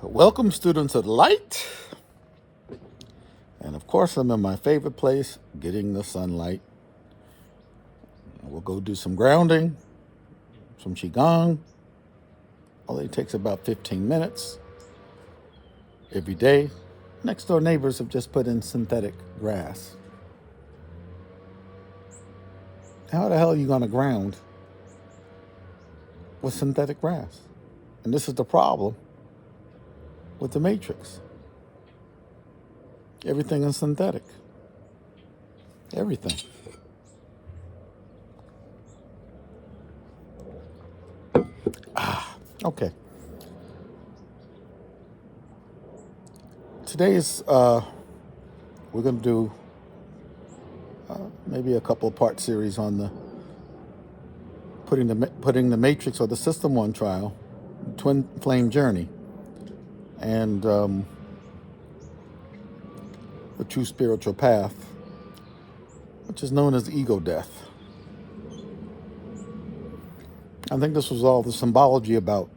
Welcome, students of light. And of course, I'm in my favorite place, getting the sunlight. We'll go do some grounding, some Qigong. Only takes about 15 minutes every day. Next door neighbors have just put in synthetic grass. How the hell are you going to ground with synthetic grass? And this is the problem with the matrix. Everything is synthetic. Everything. Okay. Today is, we're going to do maybe a couple of part series on the putting the matrix or the system one trial, twin flame journey, and the true spiritual path, which is known as ego death. I think this was all the symbology about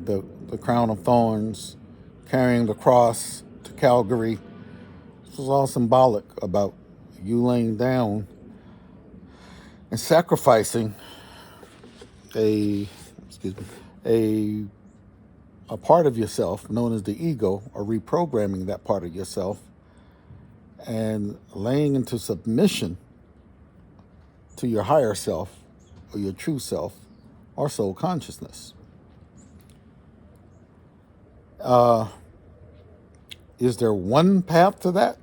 the crown of thorns, carrying the cross to Calvary. This was all symbolic about you laying down and sacrificing a part of yourself known as the ego, or reprogramming that part of yourself and laying into submission to your higher self or your true self or soul consciousness. Is there one path to that?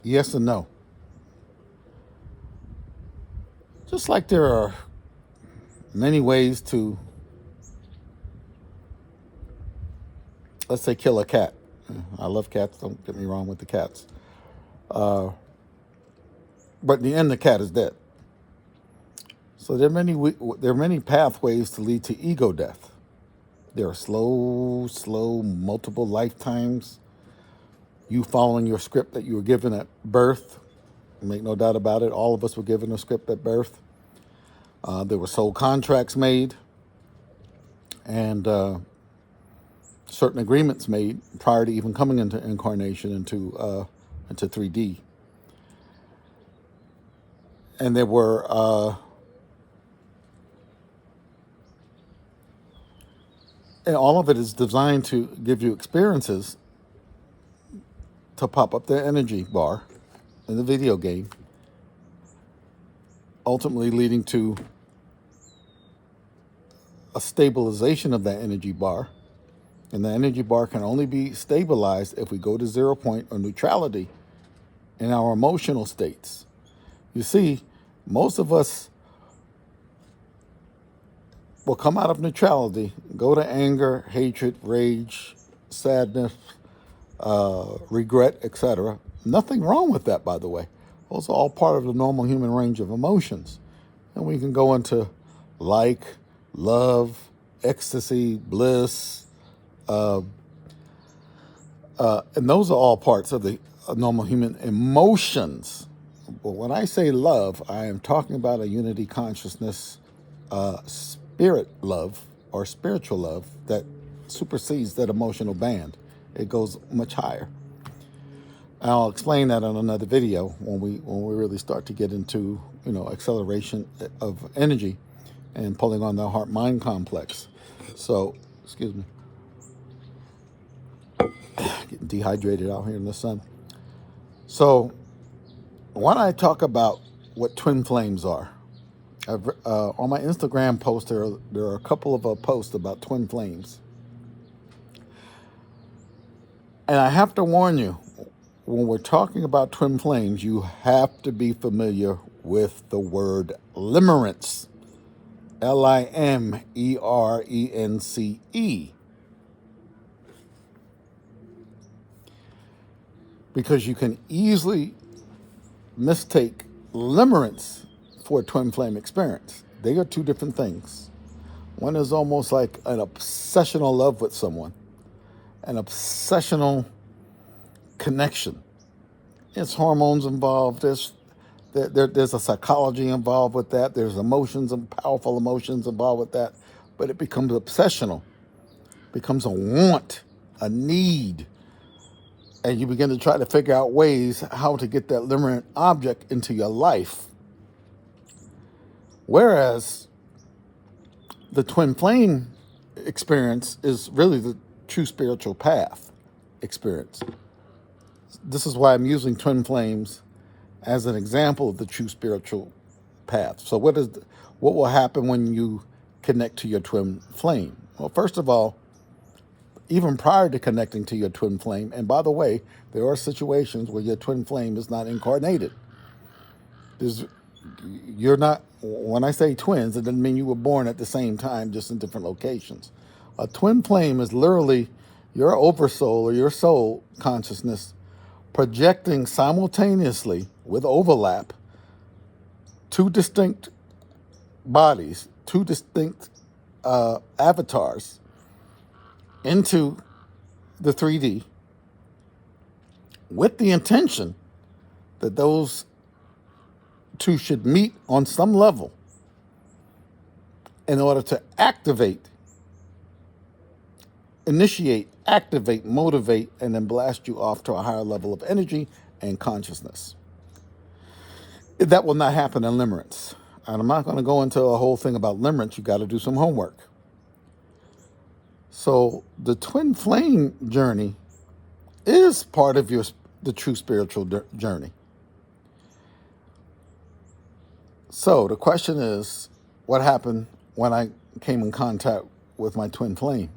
Yes and no. Just like there are many ways to, let's say, kill a cat. I love cats, don't get me wrong with the cats. But in the end, the cat is dead. So there are many pathways to lead to ego death. There are slow, multiple lifetimes. You following your script that you were given at birth. Make no doubt about it. All of us were given a script at birth. There were soul contracts made, and certain agreements made prior to even coming into incarnation into 3D. And there were and all of it is designed to give you experiences to pop up the energy bar in the video game, ultimately leading to a stabilization of that energy bar. And the energy bar can only be stabilized if we go to 0 point or neutrality in our emotional states. You see, most of us will come out of neutrality, go to anger, hatred, rage, sadness, regret, etc. Nothing wrong with that, by the way. Those are all part of the normal human range of emotions. And we can go into like, love, ecstasy, bliss, and those are all parts of the normal human emotions. But when I say love, I am talking about a unity consciousness, spirit love or spiritual love that supersedes that emotional band. It goes much higher. I'll explain that on another video when we really start to get into acceleration of energy and pulling on the heart-mind complex. So, excuse me, getting dehydrated out here in the sun. So, when I talk about what twin flames are, on my Instagram post, there are a couple of posts about twin flames. And I have to warn you, when we're talking about twin flames, you have to be familiar with the word limerence. Limerence. Because you can easily mistake limerence for a twin flame experience. They are two different things. One is almost like an obsessional love with someone, an obsessional connection. There's hormones involved. There's a psychology involved with that. There's emotions and powerful emotions involved with that. but it becomes obsessional, becomes a want, a need, and you begin to try to figure out ways how to get that limerent object into your life. Whereas the twin flame experience is really the true spiritual path experience. This is why I'm using twin flames as an example of the true spiritual path. So what will happen when you connect to your twin flame? Well, first of all, even prior to connecting to your twin flame, and by the way, there are situations where your twin flame is not incarnated. You're not, when I say twins, it doesn't mean you were born at the same time, just in different locations. A twin flame is literally your oversoul or your soul consciousness projecting simultaneously with overlap two distinct bodies, two distinct avatars into the 3D with the intention that those two should meet on some level in order to initiate, activate, motivate, and then blast you off to a higher level of energy and consciousness. That will not happen in Limerence. And I'm not going to go into a whole thing about Limerence. You got to do some homework. So the twin flame journey is part of the true spiritual journey. So the question is, what happened when I came in contact with my twin flame?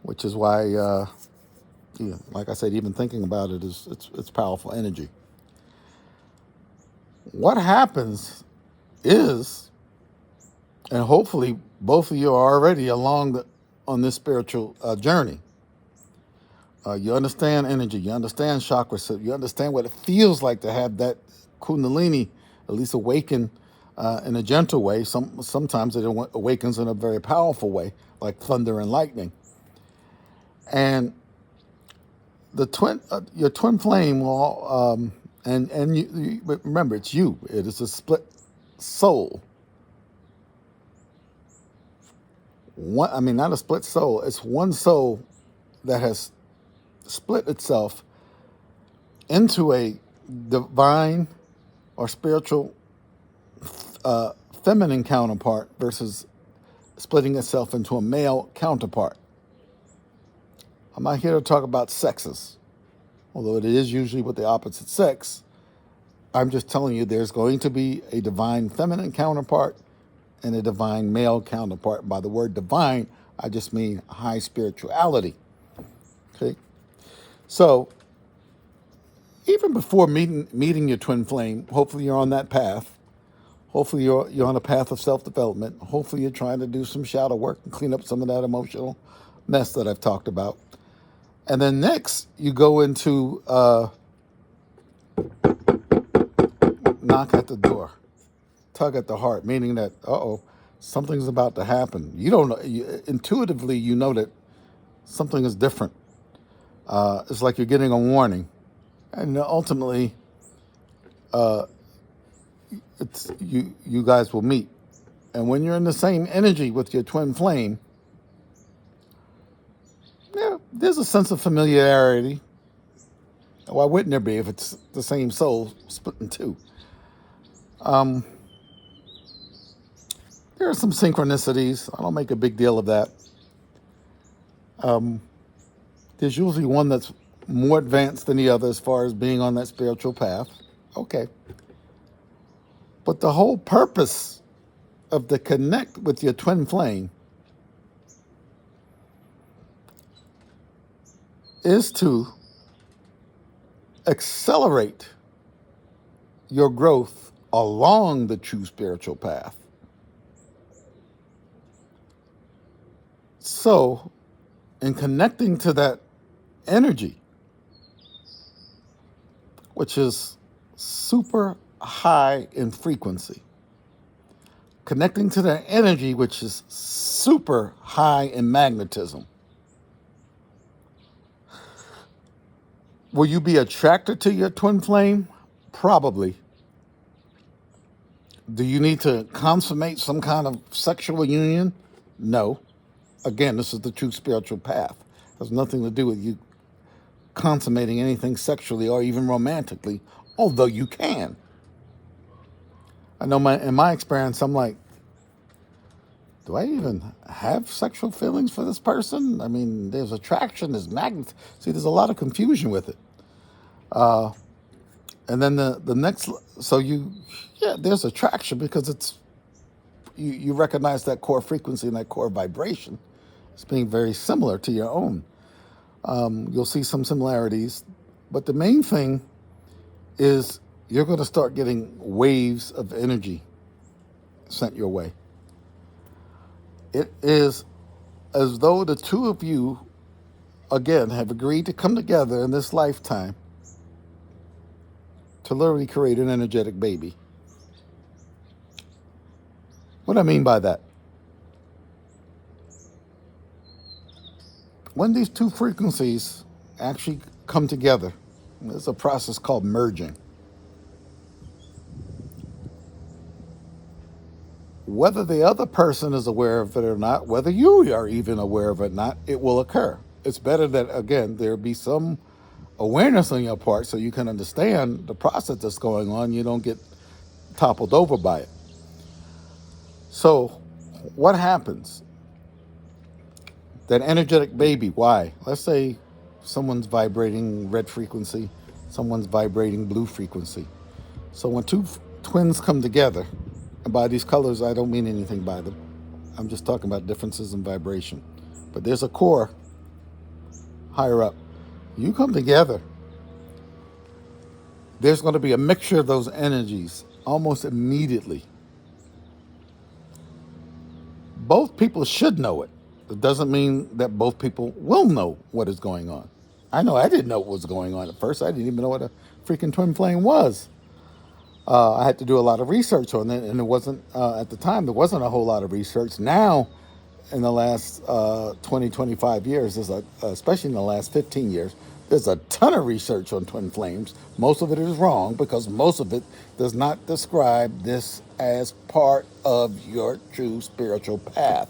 Which is why, like I said, even thinking about it it's powerful energy. What happens is, and hopefully both of you are already on this spiritual journey. You understand energy, you understand chakras, you understand what it feels like to have that kundalini at least awaken in a gentle way. Sometimes it awakens in a very powerful way, like thunder and lightning. And your twin flame will, and you remember, it's you. It is a split soul. Not a split soul. It's one soul that has split itself into a divine or spiritual feminine counterpart versus splitting itself into a male counterpart. I'm not here to talk about sexes, although it is usually with the opposite sex. I'm just telling you there's going to be a divine feminine counterpart and a divine male counterpart. By the word divine, I just mean high spirituality. Okay? So, even before meeting your twin flame, hopefully you're on that path. Hopefully you're on a path of self-development. Hopefully you're trying to do some shadow work and clean up some of that emotional mess that I've talked about. And then next, you go into knock at the door, tug at the heart, meaning that, something's about to happen. You don't know, intuitively, you know that something is different. It's like you're getting a warning. And ultimately, it's you guys will meet. And when you're in the same energy with your twin flame, yeah, there's a sense of familiarity. Why wouldn't there be if it's the same soul split in two? There are some synchronicities. I don't make a big deal of that. There's usually one that's more advanced than the other as far as being on that spiritual path. Okay. But the whole purpose of the connect with your twin flame is to accelerate your growth along the true spiritual path. So, in connecting to that energy, which is super high in frequency, connecting to that energy, which is super high in magnetism, will you be attracted to your twin flame? Probably. Do you need to consummate some kind of sexual union? No. Again, this is the true spiritual path. It has nothing to do with you consummating anything sexually or even romantically, although you can. I know in my experience, I'm like, do I even have sexual feelings for this person? I mean, there's attraction, there's magnet. See, there's a lot of confusion with it. And then the next, so yeah, there's attraction because you recognize that core frequency and that core vibration as being very similar to your own. You'll see some similarities, but the main thing is you're going to start getting waves of energy sent your way. It is as though the two of you, again, have agreed to come together in this lifetime to literally create an energetic baby. What I mean by that? When these two frequencies actually come together, there's a process called merging. Whether the other person is aware of it or not, whether you are even aware of it or not, it will occur. It's better that, again, there be some awareness on your part so you can understand the process that's going on. You don't get toppled over by it. So what happens? That energetic baby, why? Let's say someone's vibrating red frequency, someone's vibrating blue frequency. So when two twins come together, and by these colors, I don't mean anything by them. I'm just talking about differences in vibration. But there's a core higher up. You come together, there's going to be a mixture of those energies almost immediately. Both people should know it. It doesn't mean that both people will know what is going on. I know I didn't know what was going on at first. I didn't even know what a freaking twin flame was. I had to do a lot of research on it, and it wasn't, at the time, there wasn't a whole lot of research. Now, in the last 20, 25 years, especially in the last 15 years, there's a ton of research on twin flames. Most of it is wrong because most of it does not describe this as part of your true spiritual path.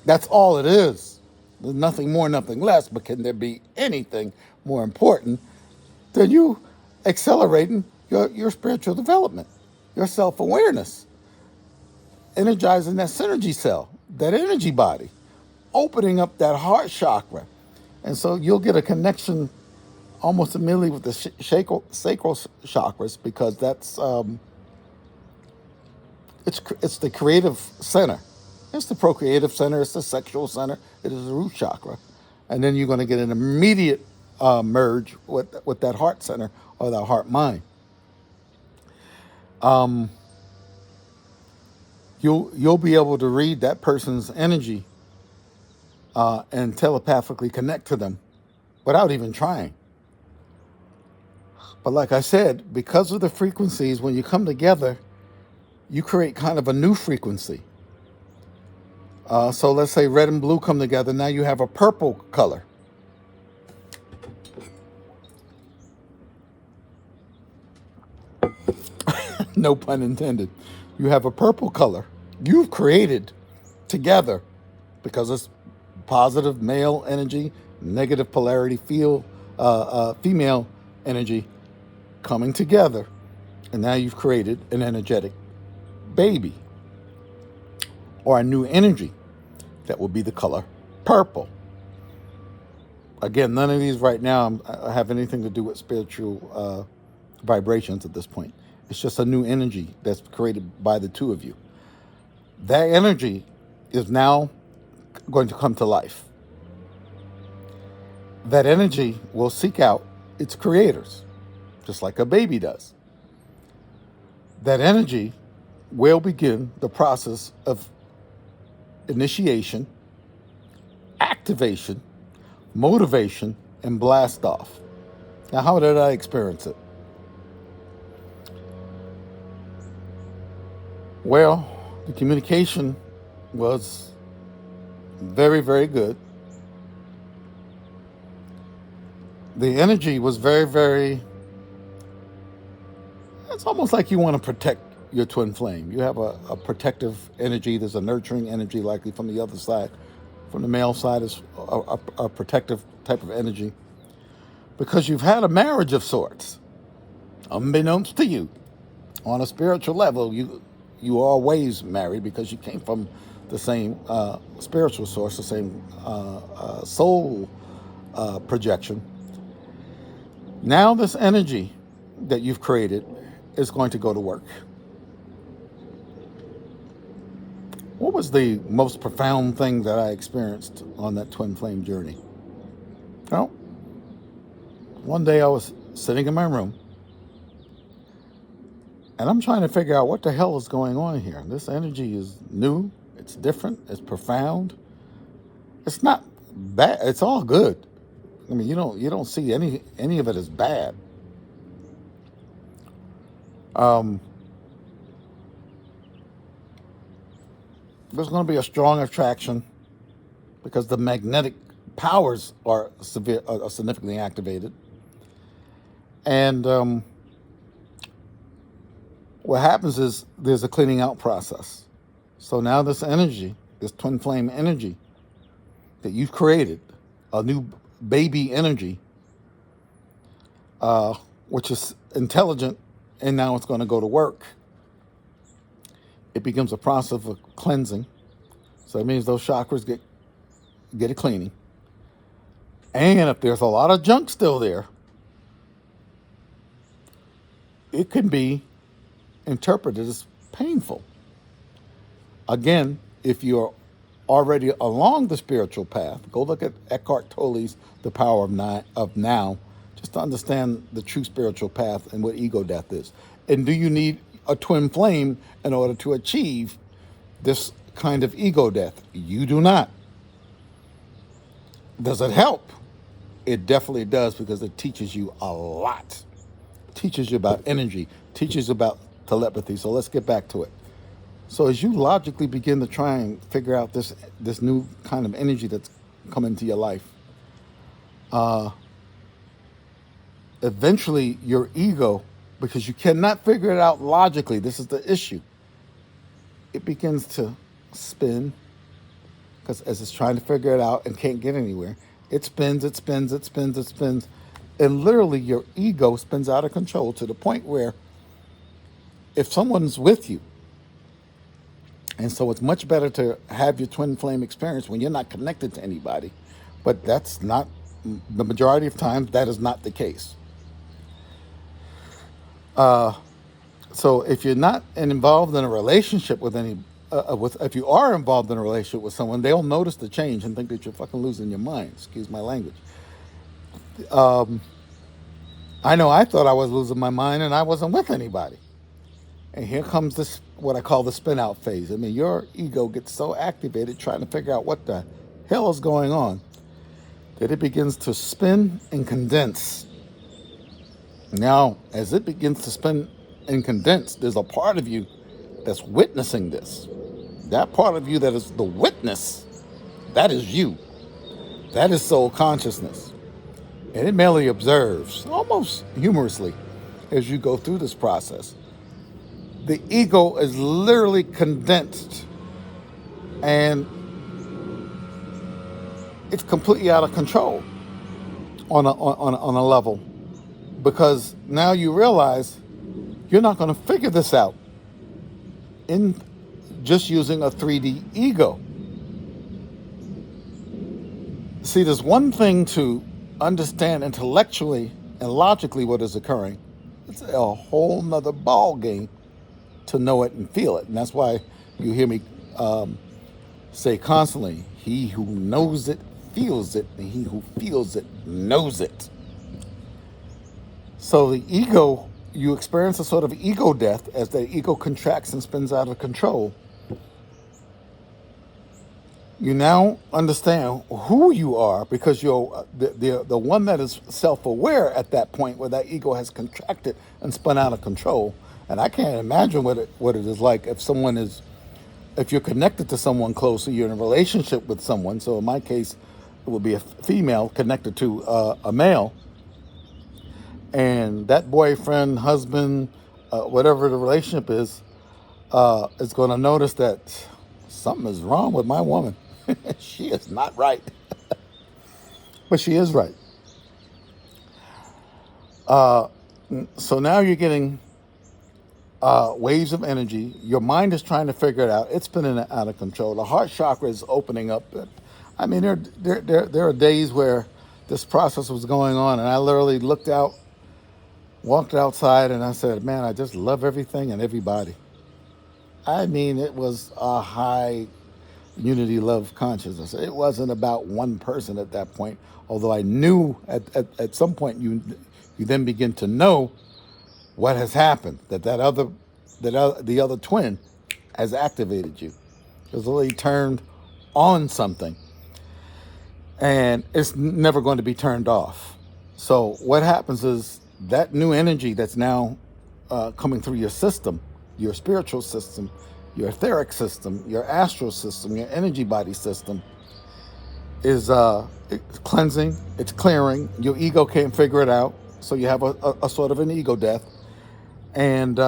That's all it is. There's nothing more, nothing less, but can there be anything more important than you accelerating your spiritual development, your self-awareness, energizing that synergy cell, that energy body, opening up that heart chakra. And so you'll get a connection almost immediately with the sacral chakras because that's it's the creative center. It's the procreative center. It's the sexual center. It is the root chakra. And then you're going to get an immediate merge with that heart center or that heart mind. You'll be able to read that person's energy and telepathically connect to them without even trying. But like I said, because of the frequencies, when you come together, you create kind of a new frequency. So let's say red and blue come together. Now you have a purple color. No pun intended. You have a purple color. You've created together because it's positive male energy, negative polarity, female energy coming together. And now you've created an energetic baby or a new energy that will be the color purple. Again, none of these right now have anything to do with spiritual vibrations at this point. It's just a new energy that's created by the two of you. That energy is now going to come to life. That energy will seek out its creators, just like a baby does. That energy will begin the process of initiation, activation, motivation, and blastoff. Now, how did I experience it? Well, the communication was very, very good. The energy was very, very, it's almost like you want to protect your twin flame. You have a protective energy. There's a nurturing energy likely from the other side. From the male side is a protective type of energy. Because you've had a marriage of sorts, unbeknownst to you. On a spiritual level, you are always married because you came from the same spiritual source, the same soul projection. Now this energy that you've created is going to go to work. What was the most profound thing that I experienced on that twin flame journey? Well, one day I was sitting in my room and I'm trying to figure out what the hell is going on here. This energy is new, it's different, it's profound. It's not bad, it's all good. I mean, you don't see any of it as bad. There's going to be a strong attraction because the magnetic powers are significantly activated. And what happens is there's a cleaning out process. So now this energy, this twin flame energy that you've created, a new baby energy, which is intelligent, and now it's going to go to work. It becomes a process of cleansing. So that means those chakras get a cleaning. And if there's a lot of junk still there, it can be interpreted as painful. Again, if you're already along the spiritual path, go look at Eckhart Tolle's The Power of Now, just to understand the true spiritual path and what ego death is. And do you need a twin flame in order to achieve this kind of ego death? You do not. Does it help? It definitely does, because it teaches you a lot. It teaches you about energy, teaches you about telepathy. So let's get back to it. So as you logically begin to try and figure out this new kind of energy that's come into your life, eventually your ego, because you cannot figure it out logically, this is the issue, it begins to spin, because as it's trying to figure it out and can't get anywhere, it spins, it spins, it spins, it spins, and literally your ego spins out of control to the point where if someone's with you, and so it's much better to have your twin flame experience when you're not connected to anybody, but that's not, the majority of times, that is not the case. So if you're not involved in a relationship with if you are involved in a relationship with someone, they'll notice the change and think that you're fucking losing your mind. Excuse my language. I know I thought I was losing my mind and I wasn't with anybody. And here comes this, what I call the spin out phase. I mean, your ego gets so activated trying to figure out what the hell is going on that it begins to spin and condense. Now, as it begins to spin and condense, there's a part of you that's witnessing this. That part of you that is the witness, that is you. That is soul consciousness. And it merely observes, almost humorously, as you go through this process. The ego is literally condensed and it's completely out of control on a level, because now you realize you're not going to figure this out in just using a 3D ego. See, there's one thing to understand intellectually and logically what is occurring. It's a whole nother ball game to know it and feel it. And that's why you hear me say constantly, he who knows it feels it, and he who feels it knows it. So the ego, you experience a sort of ego death as the ego contracts and spins out of control. You now understand who you are, because you're the one that is self-aware at that point where that ego has contracted and spun out of control. And I can't imagine what it is like if you're connected to someone closely, you're in a relationship with someone. So in my case, it would be a female connected to a male. And that boyfriend, husband, whatever the relationship is, is going to notice that something is wrong with my woman. She is not right, but she is right. So now you're getting waves of energy. Your mind is trying to figure it out. It's spinning out of control. The heart chakra is opening up. I mean, there are days where this process was going on, and I literally looked out, walked outside, and I said, "Man, I just love everything and everybody." I mean, it was a high unity love consciousness. It wasn't about one person at that point. Although I knew at some point you then begin to know what has happened, the other twin has activated you. It's really turned on something, and it's never going to be turned off. So what happens is that new energy that's now coming through your system, your spiritual system, your etheric system, your astral system, your energy body system, is it's cleansing, it's clearing. Your ego can't figure it out, so you have a sort of an ego death. And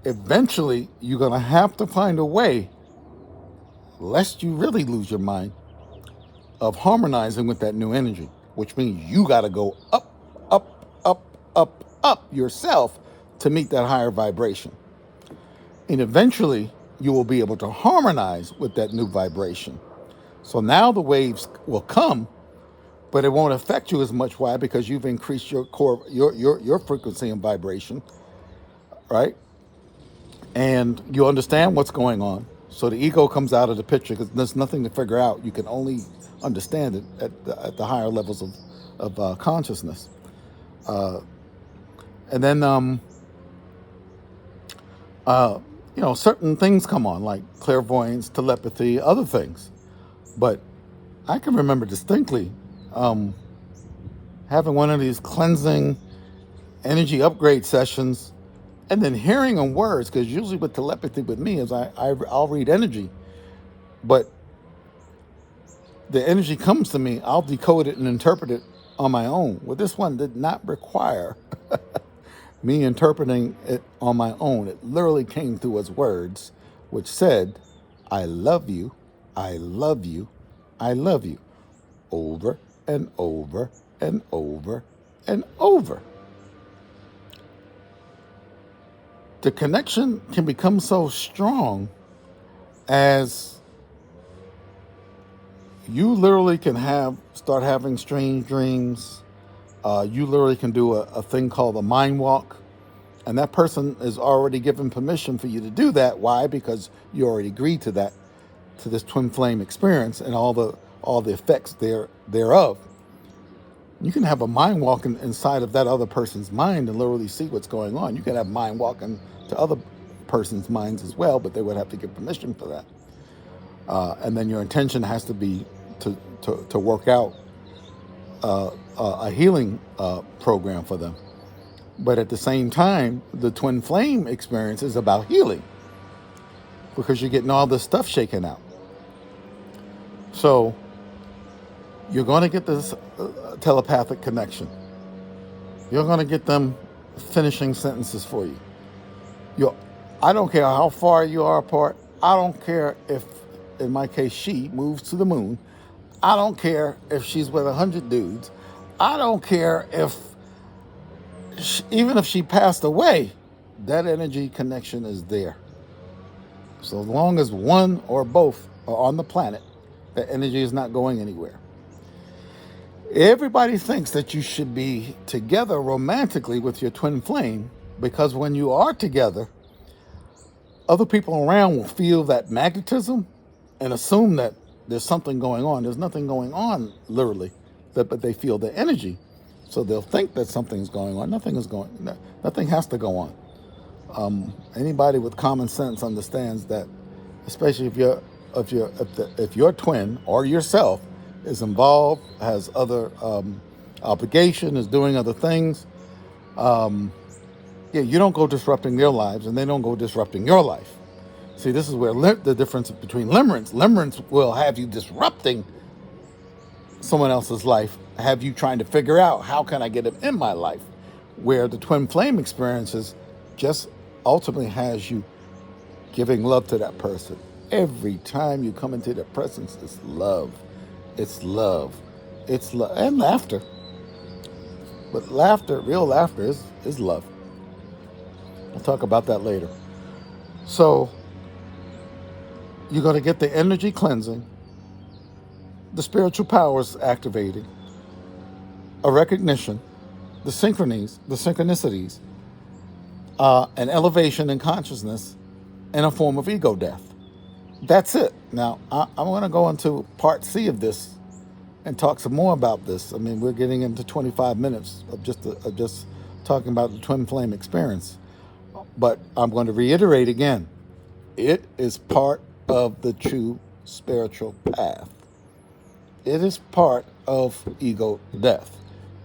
eventually, you're going to have to find a way, lest you really lose your mind, of harmonizing with that new energy, which means you got to go up, up, up, up, up yourself to meet that higher vibration. And eventually, you will be able to harmonize with that new vibration. So now the waves will come, but it won't affect you as much. Why? Because you've increased your core, your frequency and vibration, right? And you understand what's going on. So the ego comes out of the picture because there's nothing to figure out. You can only understand it at the higher levels of consciousness. And then, certain things come on, like clairvoyance, telepathy, other things. But I can remember distinctly having one of these cleansing energy upgrade sessions, and then hearing in words, because usually with telepathy with me is I'll read energy, but the energy comes to me, I'll decode it and interpret it on my own. Well, this one did not require me interpreting it on my own. It literally came through as words, which said, "I love you, I love you, I love you," over and over and over and over. The connection can become so strong as you literally can start having strange dreams. You literally can do a thing called a mind walk, and that person is already given permission for you to do that. Why? Because you already agreed to that, to this twin flame experience and all the effects thereof. You can have a mind walk inside of that other person's mind and literally see what's going on. You can have mind walking to other person's minds as well, but they would have to give permission for that. And then your intention has to be to work out a healing program for them. But at the same time, the twin flame experience is about healing, because you're getting all this stuff shaken out. So you're going to get this telepathic connection. You're going to get them finishing sentences for you. I don't care how far you are apart. I don't care if, in my case, she moves to the moon. I don't care if she's with 100 dudes. I don't care if, even if she passed away, that energy connection is there. So as long as one or both are on the planet, that energy is not going anywhere. Everybody thinks that you should be together romantically with your twin flame, because when you are together, other people around will feel that magnetism and assume that there's something going on. There's nothing going on, literally, but they feel the energy. So they'll think that something's going on. Nothing has to go on. Anybody with common sense understands that, especially if your twin or yourself is involved, has other obligation, is doing other things. You don't go disrupting their lives, and they don't go disrupting your life. See, this is where the difference between limerence. Limerence will have you disrupting someone else's life, have you trying to figure out, how can I get him in my life? Where the twin flame experience is just ultimately has you giving love to that person. Every time you come into their presence, it's love. It's love. It's love. And laughter. But laughter, real laughter, is love. I'll talk about that later. So you're going to get the energy cleansing, the spiritual powers activating, a recognition, the synchronicities, an elevation in consciousness, and a form of ego death. That's it. Now, I'm going to go into part C of this and talk some more about this. I mean, we're getting into 25 minutes of just talking about the twin flame experience. But I'm going to reiterate again, it is part of the true spiritual path. It is part of ego death.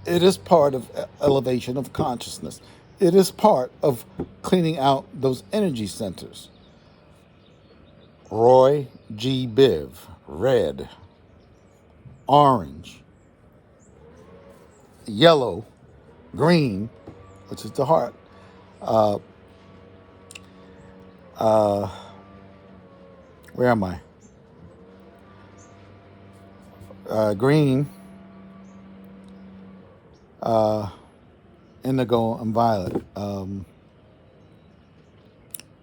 It is part of elevation of consciousness. It is part of cleaning out those energy centers. Roy G. Biv, red, orange, yellow, green, which is the heart. Where am I? Green, indigo, and violet.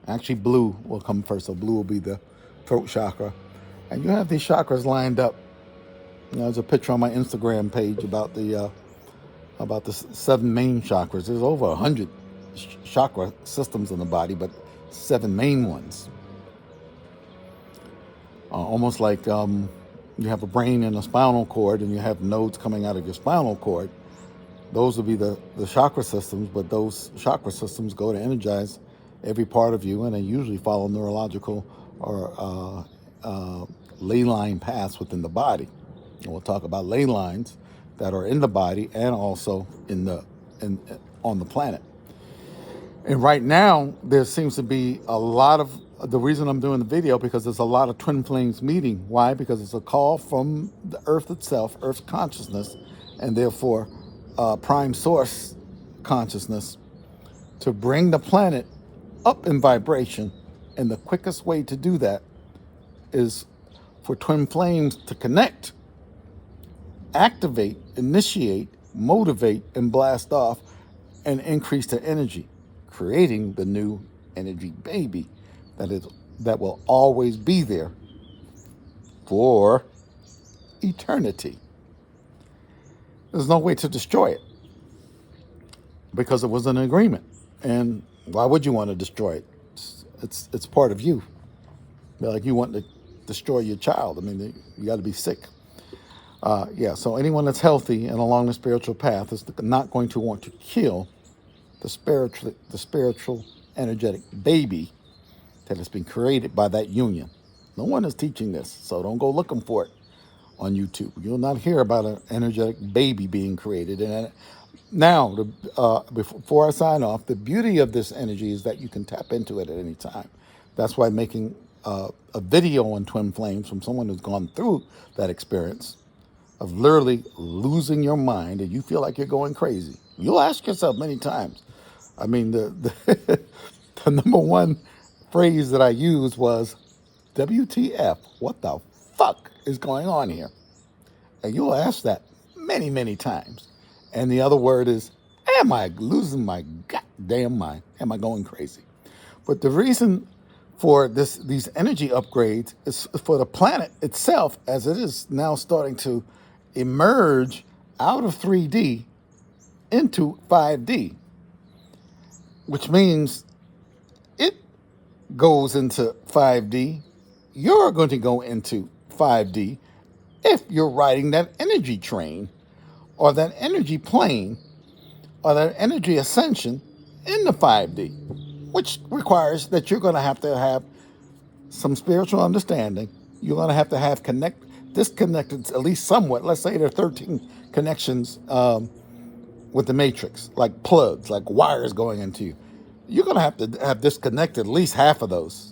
Actually, blue will come first. So blue will be the throat chakra. And you have these chakras lined up. There's a picture on my Instagram page about the 7 main chakras. There's over 100 chakra systems in the body, but 7 main ones. Almost like you have a brain and a spinal cord, and you have nodes coming out of your spinal cord. Those would be the chakra systems, but those chakra systems go to energize every part of you, and they usually follow neurological or ley line paths within the body. And we'll talk about ley lines that are in the body and also on the planet. And right now, there seems to be a lot of, the reason I'm doing the video, because there's a lot of twin flames meeting. Why? Because it's a call from the earth itself, earth's consciousness, and therefore prime source consciousness, to bring the planet up in vibration. And the quickest way to do that is for twin flames to connect, activate, initiate, motivate, and blast off and increase their energy, creating the new energy baby that will always be there for eternity. There's no way to destroy it because it was an agreement. And why would you want to destroy it? It's part of you. Like you want to destroy your child. I mean, you got to be sick. So anyone that's healthy and along the spiritual path is not going to want to kill the spiritual energetic baby that has been created by that union. No one is teaching this, so don't go looking for it on YouTube. You'll not hear about an energetic baby being created. And now, before I sign off, the beauty of this energy is that you can tap into it at any time. That's why making a video on twin flames from someone who's gone through that experience of literally losing your mind and you feel like you're going crazy. You'll ask yourself many times. I mean, the number one phrase that I used was, WTF, what the fuck is going on here? And you'll ask that many, many times. And the other word is, am I losing my goddamn mind? Am I going crazy? But the reason for these energy upgrades is for the planet itself, as it is now starting to emerge out of 3D into 5D, which means it goes into 5D. You're going to go into 5D if you're riding that energy train or that energy plane or that energy ascension in the 5D, which requires that you're going to have some spiritual understanding. You're going to have disconnected at least somewhat. Let's say there are 13 connections with the matrix, like plugs, like wires going into you. You're going to have disconnected at least half of those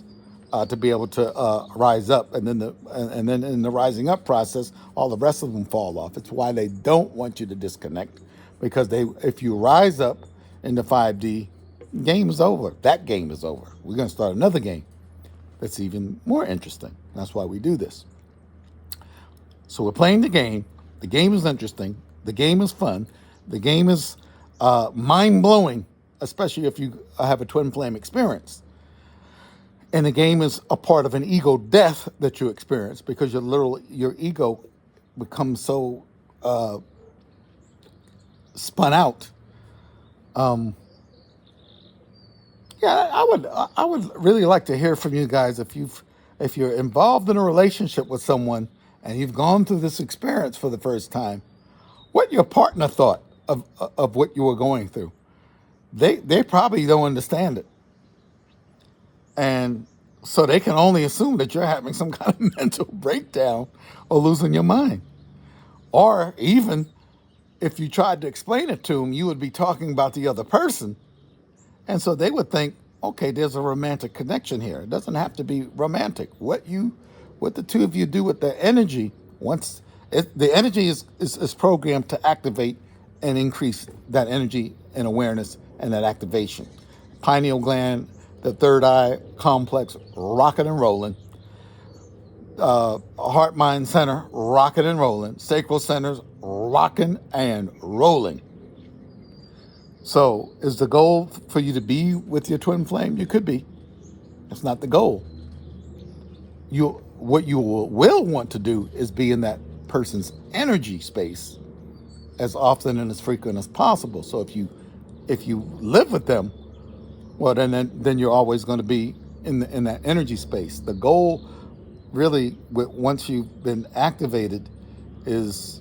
to be able to rise up, and then in the rising up process, all the rest of them fall off. It's why they don't want you to disconnect, because if you rise up into 5D, Game is over. That game is over. We're going to start another game that's even more interesting. That's why we do this. So we're playing the game. The game is interesting. The game is fun. The game is mind blowing, especially if you have a twin flame experience. And the game is a part of an ego death that you experience because your ego becomes so spun out. Yeah, I would really like to hear from you guys if you're involved in a relationship with someone and you've gone through this experience for the first time, what your partner thought of what you were going through. They probably don't understand it. And so they can only assume that you're having some kind of mental breakdown or losing your mind. Or even if you tried to explain it to them, you would be talking about the other person. And so they would think, okay, there's a romantic connection here. It doesn't have to be romantic. What the two of you do with the energy, the energy is programmed to activate and increase that energy and awareness and that activation. Pineal gland, the third eye complex, rocking and rolling. Heart mind center, rocking and rolling. Sacral centers, rocking and rolling. So is the goal for you to be with your twin flame? You could be. It's not the goal. What you will want to do is be in that person's energy space as often and as frequent as possible. So if you live with them, well then you're always going to be in that energy space. The goal really, once you've been activated, is,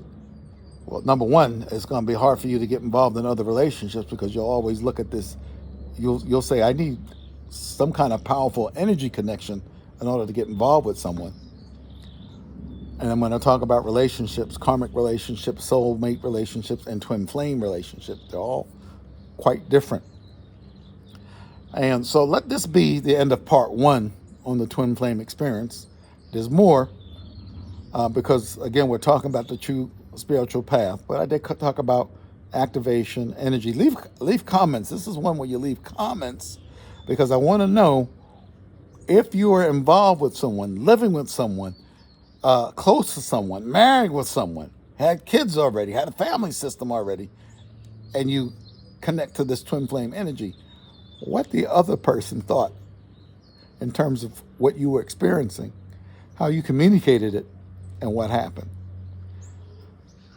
well, number one, it's going to be hard for you to get involved in other relationships because you'll always look at this. You'll say, I need some kind of powerful energy connection in order to get involved with someone. And I'm going to talk about relationships, karmic relationships, soulmate relationships, and twin flame relationships. They're all quite different. And so let this be the end of part one on the twin flame experience. There's more because, again, we're talking about the true spiritual path. But I did talk about activation, energy. Leave comments. This is one where you leave comments because I want to know if you are involved with someone, living with someone, close to someone, married with someone, had kids already, had a family system already, and you connect to this twin flame energy, what the other person thought in terms of what you were experiencing, how you communicated it, and what happened.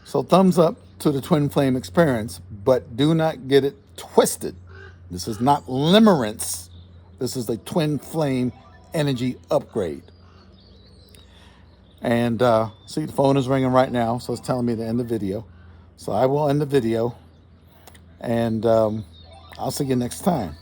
So thumbs up to the twin flame experience, but do not get it twisted. This is not limerence. This is a twin flame energy upgrade. And see, the phone is ringing right now, so it's telling me to end the video. So I will end the video, and I'll see you next time.